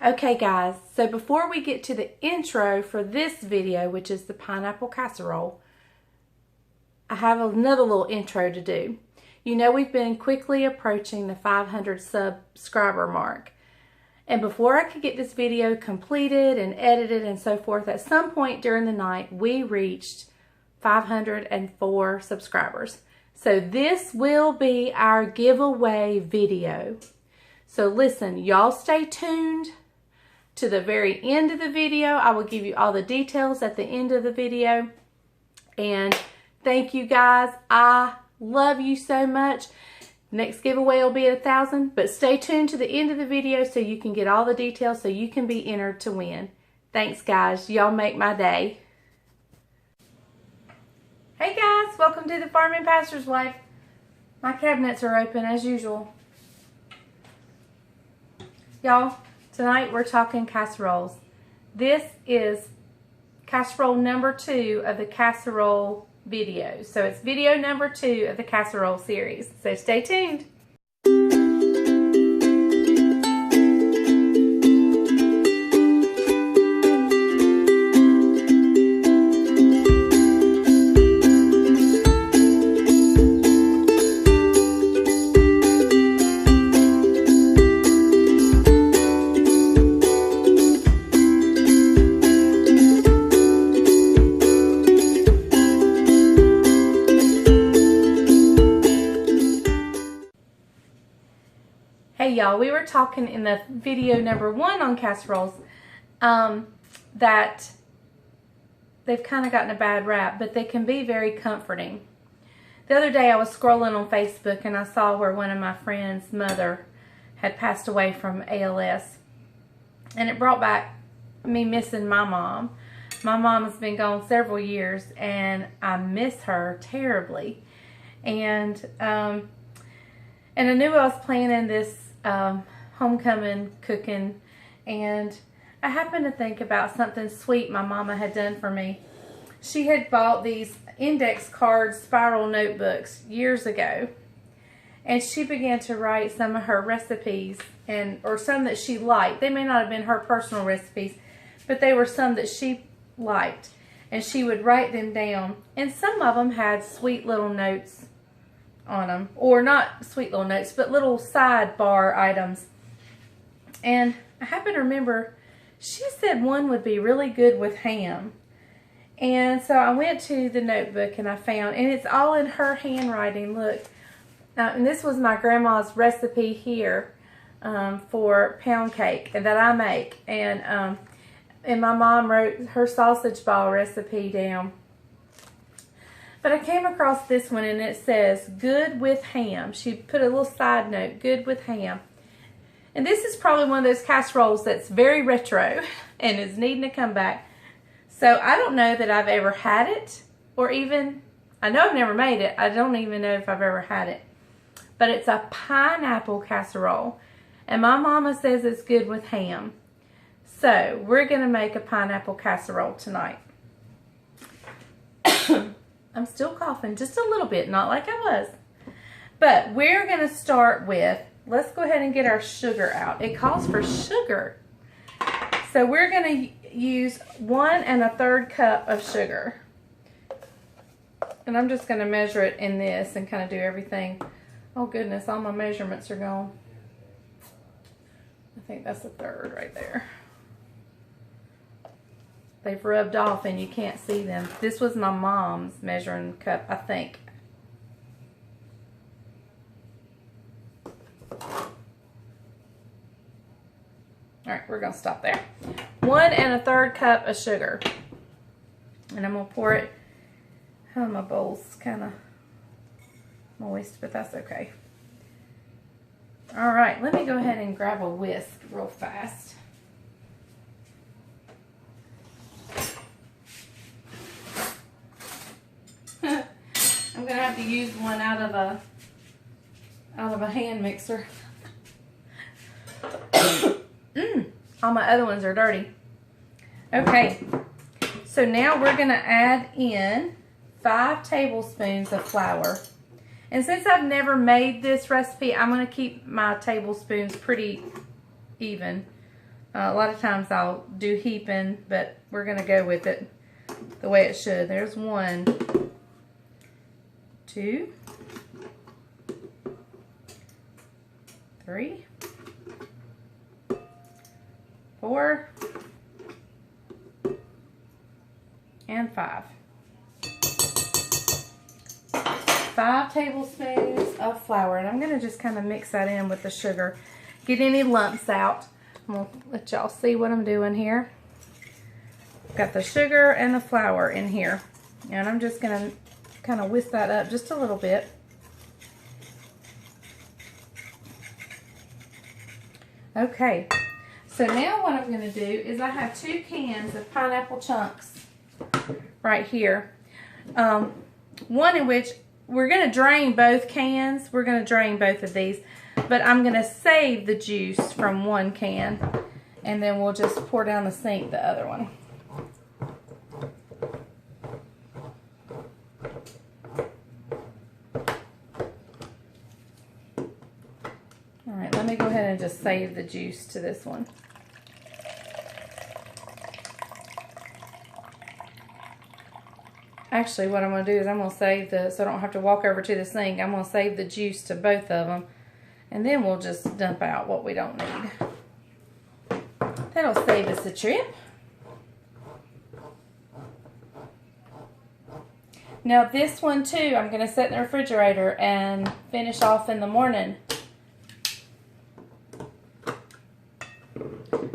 Okay guys, so before we get to the intro for this video, which is the pineapple casserole, I have another little intro to do. You know, we've been quickly approaching the 500 subscriber mark. And before I could get this video completed and edited and so forth, at some point during the night, we reached 504 subscribers. So this will be our giveaway video. So listen, y'all stay tuned to the very end of the video. I will give you all the details at the end of the video. And thank you guys. I love you so much. Next giveaway will be 1,000, but stay tuned to the end of the video so you can get all the details so you can be entered to win. Thanks guys. Y'all make my day. Hey guys, welcome to the Farming Pastor's Wife. My cabinets are open as usual. Y'all, tonight we're talking casseroles. This is casserole number 2 of the casserole videos. So it's video number 2 of the casserole series. So stay tuned. Hey y'all, we were talking in the video number 1 on casseroles that they've kind of gotten a bad rap, but they can be very comforting. The other day I was scrolling on Facebook and I saw where one of my friend's mother had passed away from ALS. And it brought back me missing my mom. My mom has been gone several years and I miss her terribly. And I knew I was planning this homecoming cooking, and I happened to think about something sweet my mama had done for me. She had bought these index card spiral notebooks years ago, and she began to write some of her recipes or some that she liked. They may not have been her personal recipes, but they were some that she liked, and she would write them down, and some of them had sweet little notes on them, or not sweet little notes, but little sidebar items. And I happen to remember she said one would be really good with ham. And so I went to the notebook and I found, and it's all in her handwriting, look. And this was my grandma's recipe here for pound cake that I make. And my mom wrote her sausage ball recipe down. But I came across this one and it says, good with ham. She put a little side note, good with ham. And this is probably one of those casseroles that's very retro and is needing to come back. So I don't know that I've ever had it, or even, I know I've never made it. I don't even know if I've ever had it. But it's a pineapple casserole. And my mama says it's good with ham. So we're going to make a pineapple casserole tonight. I'm still coughing just a little bit, not like I was. But we're going to start with, let's go ahead and get our sugar out. It calls for sugar. So we're going to use 1 1/3 cup of sugar. And I'm just going to measure it in this and kind of do everything. Oh goodness, all my measurements are gone. I think that's 1/3 right there. They've rubbed off and you can't see them. This was my mom's measuring cup, I think. Alright, we're going to stop there. 1 1/3 cup of sugar. And I'm going to pour it. Oh, my bowl's kind of moist, but that's okay. Alright, let me go ahead and grab a whisk real fast. I'm gonna have to use one out of a hand mixer. All my other ones are dirty. Okay, so now we're gonna add in 5 tablespoons of flour. And since I've never made this recipe, I'm going to keep my tablespoons pretty even. A lot of times I'll do heaping, but we're going to go with it the way it should. There's 1, 2, 3, 4, and 5. 5 tablespoons of flour, and I'm going to just kind of mix that in with the sugar. Get any lumps out. I'm going to let y'all see what I'm doing here. Got the sugar and the flour in here, and I'm just going to kind of whisk that up just a little bit. Okay, so now what I'm going to do is I have 2 cans of pineapple chunks right here. One in which we're going to drain both cans. We're going to drain both of these, but I'm going to save the juice from one can, and then we'll just pour down the sink the other one. All right, let me go ahead and just save the juice to this one. Actually, what I'm going to do is I'm going to save so I don't have to walk over to the sink. I'm going to save the juice to both of them, and then we'll just dump out what we don't need. That'll save us a trip. Now this one too, I'm going to set in the refrigerator and finish off in the morning.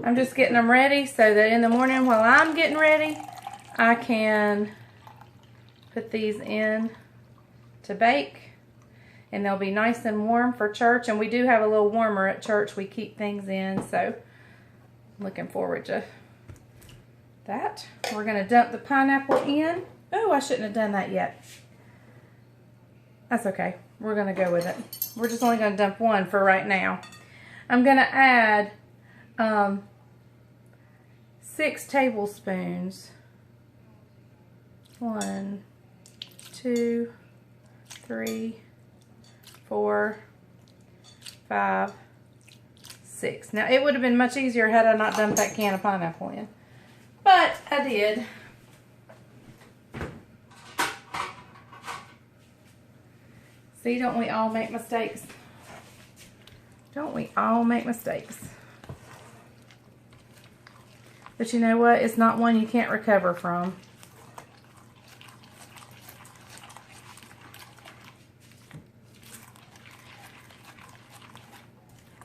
I'm just getting them ready so that in the morning while I'm getting ready, I can put these in to bake, and they'll be nice and warm for church. And we do have a little warmer at church we keep things in, so I'm looking forward to that. We're going to dump the pineapple in. Oh, I shouldn't have done that yet. That's okay. We're going to go with it. We're just only going to dump 1 for right now. I'm going to add 6 tablespoons. 1, 2, 3, 4, 5, 6. Now, it would have been much easier had I not dumped that can of pineapple in, but I did. See, don't we all make mistakes? Don't we all make mistakes? But you know what? It's not one you can't recover from.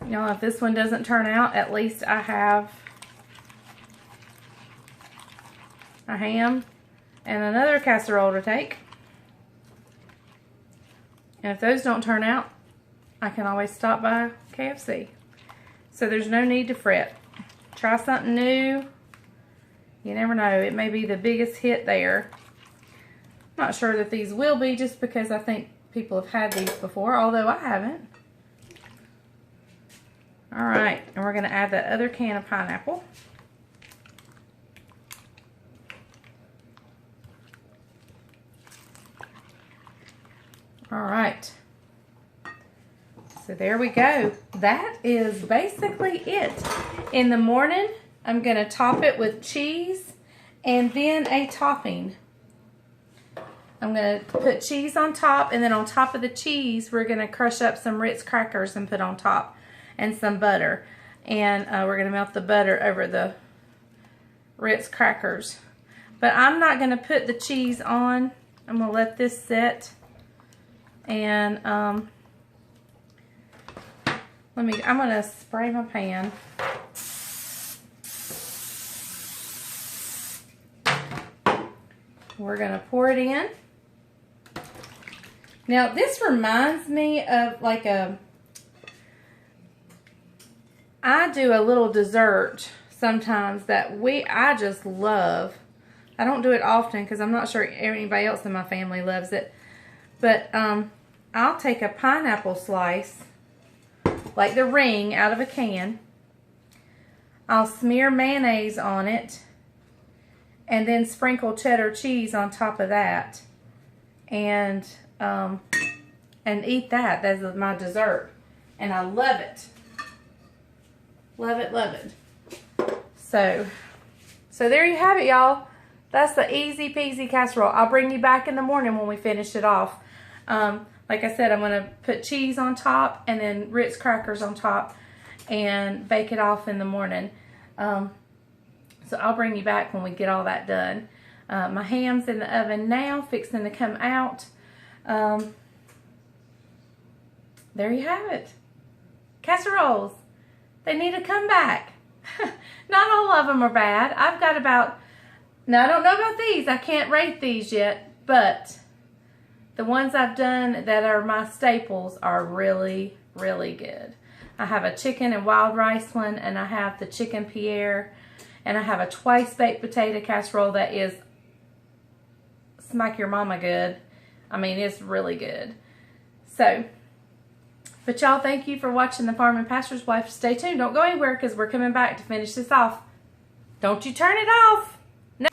You know, if this one doesn't turn out, at least I have a ham and another casserole to take. And if those don't turn out, I can always stop by KFC. So there's no need to fret. Try something new. You never know. It may be the biggest hit there. I'm not sure that these will be, just because I think people have had these before, although I haven't. Alright, and we're going to add that other can of pineapple. Alright. So there we go. That is basically it. In the morning, I'm going to top it with cheese and then a topping. I'm going to put cheese on top, and then on top of the cheese, we're going to crush up some Ritz crackers and put on top, and some butter. And we're going to melt the butter over the Ritz crackers. But I'm not going to put the cheese on. I'm going to let this set. And I'm going to spray my pan. We're going to pour it in. Now this reminds me of like I do a little dessert sometimes that I just love. I don't do it often because I'm not sure anybody else in my family loves it. But I'll take a pineapple slice, like the ring out of a can. I'll smear mayonnaise on it, and then sprinkle cheddar cheese on top of that, and eat that. That's my dessert, and I love it. Love it, love it. So there you have it, y'all. That's the easy peasy casserole. I'll bring you back in the morning when we finish it off. Like I said, I'm going to put cheese on top and then Ritz crackers on top and bake it off in the morning. So I'll bring you back when we get all that done. My ham's in the oven now, fixing to come out. There you have it. Casseroles. They need to come back. Not all of them are bad. I've got about, now I don't know about these. I can't rate these yet, but the ones I've done that are my staples are really, really good. I have a chicken and wild rice one, and I have the chicken Pierre, and I have a twice baked potato casserole that is smack your mama good. I mean, it's really good. So, but y'all, thank you for watching The Farm and Pastor's Wife. Stay tuned. Don't go anywhere because we're coming back to finish this off. Don't you turn it off. No.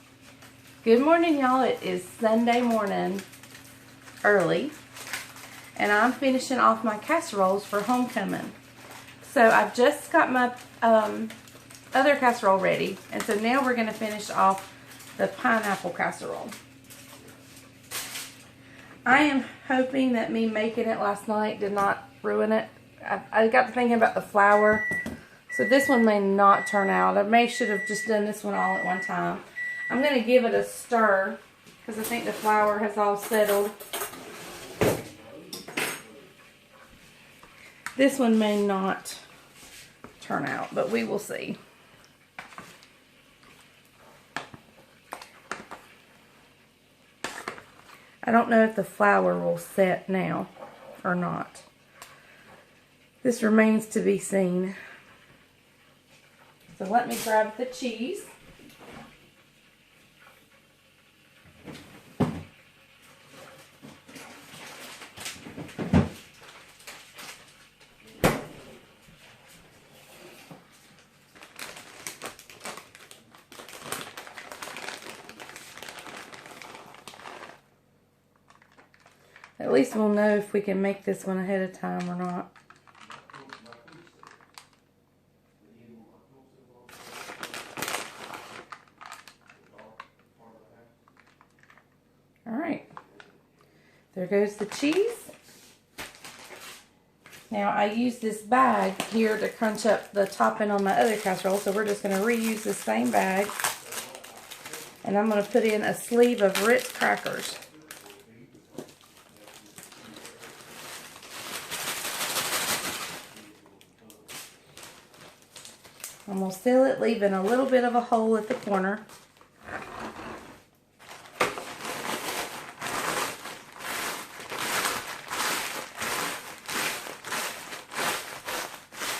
Good morning, y'all. It is Sunday morning, early, and I'm finishing off my casseroles for homecoming. So I've just got my other casserole ready, and so now we're going to finish off the pineapple casserole. I am hoping that me making it last night did not ruin it. I got to thinking about the flour, so this one may not turn out. I should have just done this one all at one time. I'm going to give it a stir because I think the flour has all settled. This one may not turn out, but we will see. I don't know if the flour will set now or not. This remains to be seen. So let me grab the cheese. At least we'll know if we can make this one ahead of time or not. Alright, there goes the cheese. Now I use this bag here to crunch up the topping on my other casserole, so we're just going to reuse the same bag. And I'm going to put in a sleeve of Ritz crackers. I'm going to seal it, leaving a little bit of a hole at the corner.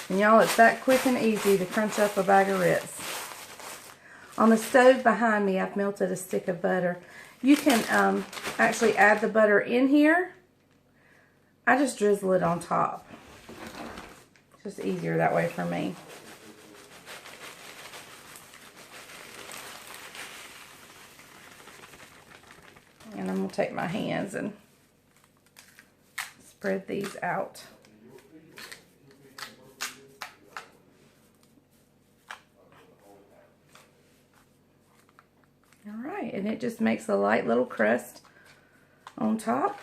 And y'all, it's that quick and easy to crunch up a bag of Ritz. On the stove behind me, I've melted a stick of butter. You can actually add the butter in here. I just drizzle it on top. It's just easier that way for me. And I'm going to take my hands and spread these out. Alright, and it just makes a light little crust on top.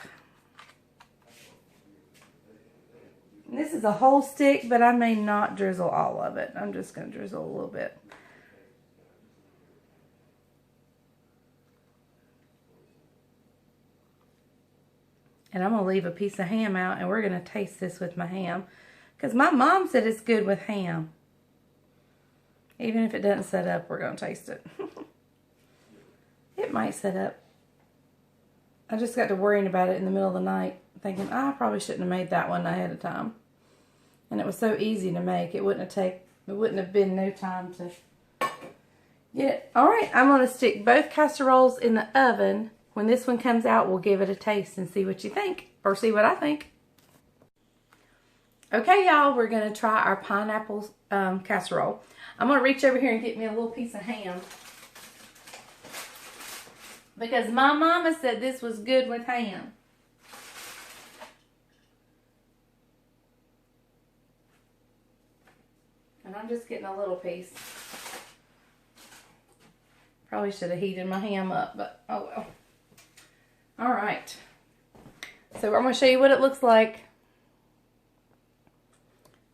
And this is a whole stick, but I may not drizzle all of it. I'm just going to drizzle a little bit. And I'm going to leave a piece of ham out, and we're going to taste this with my ham. Because my mom said it's good with ham. Even if it doesn't set up, we're going to taste it. It might set up. I just got to worrying about it in the middle of the night, thinking, I probably shouldn't have made that one ahead of time. And it was so easy to make. It wouldn't have been no time to get it. Alright, I'm going to stick both casseroles in the oven. When this one comes out, we'll give it a taste and see what you think, or see what I think. Okay, y'all, we're going to try our pineapple casserole. I'm going to reach over here and get me a little piece of ham. Because my mama said this was good with ham. And I'm just getting a little piece. Probably should have heated my ham up, but oh well. All right. So I'm going to show you what it looks like.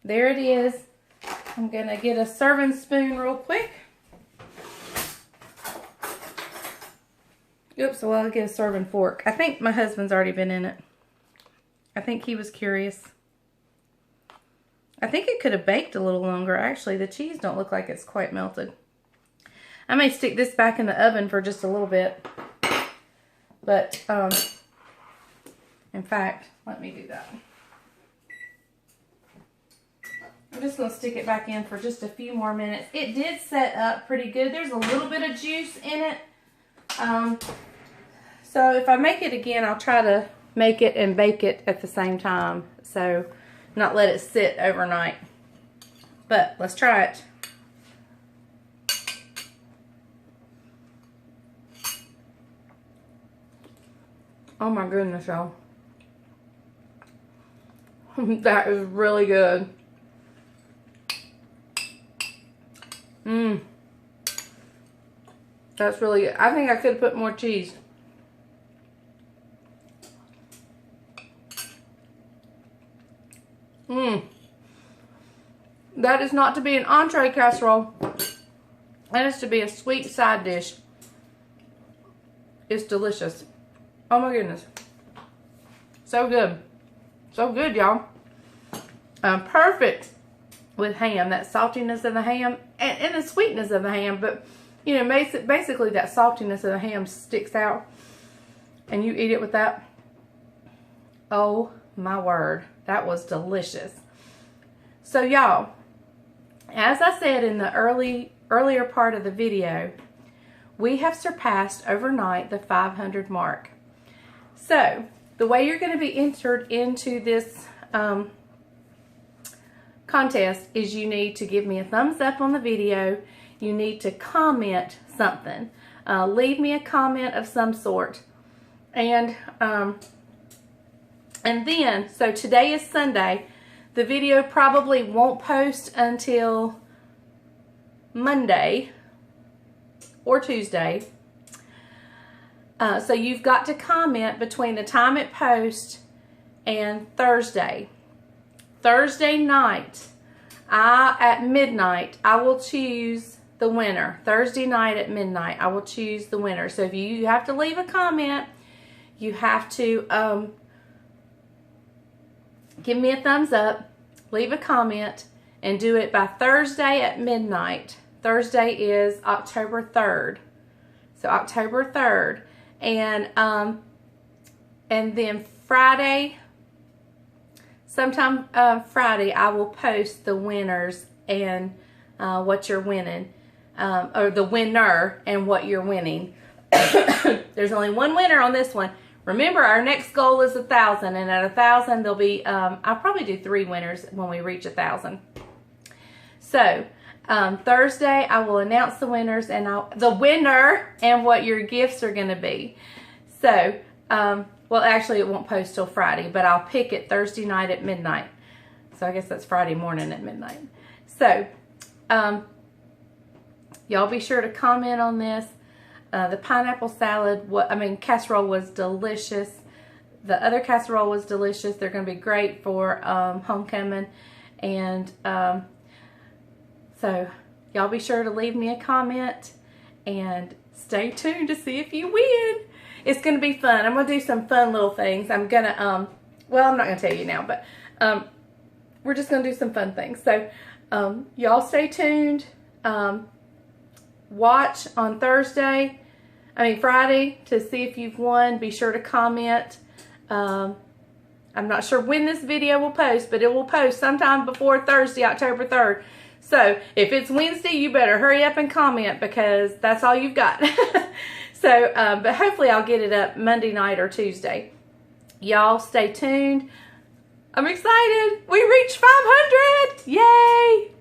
There it is. I'm going to get a serving spoon real quick. Oops, well, I'll get a serving fork. I think my husband's already been in it. I think he was curious. I think it could have baked a little longer. Actually, the cheese don't look like it's quite melted. I may stick this back in the oven for just a little bit. But, in fact, let me do that. I'm just going to stick it back in for just a few more minutes. It did set up pretty good. There's a little bit of juice in it. So if I make it again, I'll try to make it and bake it at the same time. So not let it sit overnight. But let's try it. Oh my goodness, y'all. That is really good. That's really good. I think I could have put more cheese. That is not to be an entree casserole. That is to be a sweet side dish. It's delicious. Oh my goodness. So good. So good, y'all. Perfect with ham. That saltiness of the ham and the sweetness of the ham. But, you know, basically that saltiness of the ham sticks out. And you eat it with that. Oh my word. That was delicious. So, y'all, as I said in the earlier part of the video, we have surpassed overnight the 500 mark. So, the way you're going to be entered into this contest is you need to give me a thumbs up on the video. You need to comment something. Leave me a comment of some sort. And then, so today is Sunday. The video probably won't post until Monday or Tuesday. So you've got to comment between the time it posts and Thursday. Thursday night, at midnight, I will choose the winner. Thursday night at midnight, I will choose the winner. So if you have to leave a comment, you have to give me a thumbs up, leave a comment, and do it by Thursday at midnight. Thursday is October 3rd. So October 3rd. And then Friday, sometime Friday, I will post the winners and what you're winning. Or the winner and what you're winning. There's only one winner on this one. Remember, our next goal is 1,000, and at 1,000, there'll be, I'll probably do 3 winners when we reach 1,000. So, Thursday, I will announce the winners and the winner and what your gifts are going to be. So, well, actually, it won't post till Friday, but I'll pick it Thursday night at midnight. So, I guess that's Friday morning at midnight. So, y'all be sure to comment on this. The pineapple salad, casserole was delicious. The other casserole was delicious. They're going to be great for homecoming. And so, y'all be sure to leave me a comment. And stay tuned to see if you win. It's going to be fun. I'm going to do some fun little things. I'm going to, well, I'm not going to tell you now. But we're just going to do some fun things. So, y'all stay tuned. Watch on Friday to see if you've won. Be sure to comment. I'm not sure when this video will post, but it will post sometime before Thursday, October 3rd. So if it's Wednesday, you better hurry up and comment because that's all you've got. So, but hopefully I'll get it up Monday night or Tuesday. Y'all stay tuned. I'm excited. We reached 500. Yay!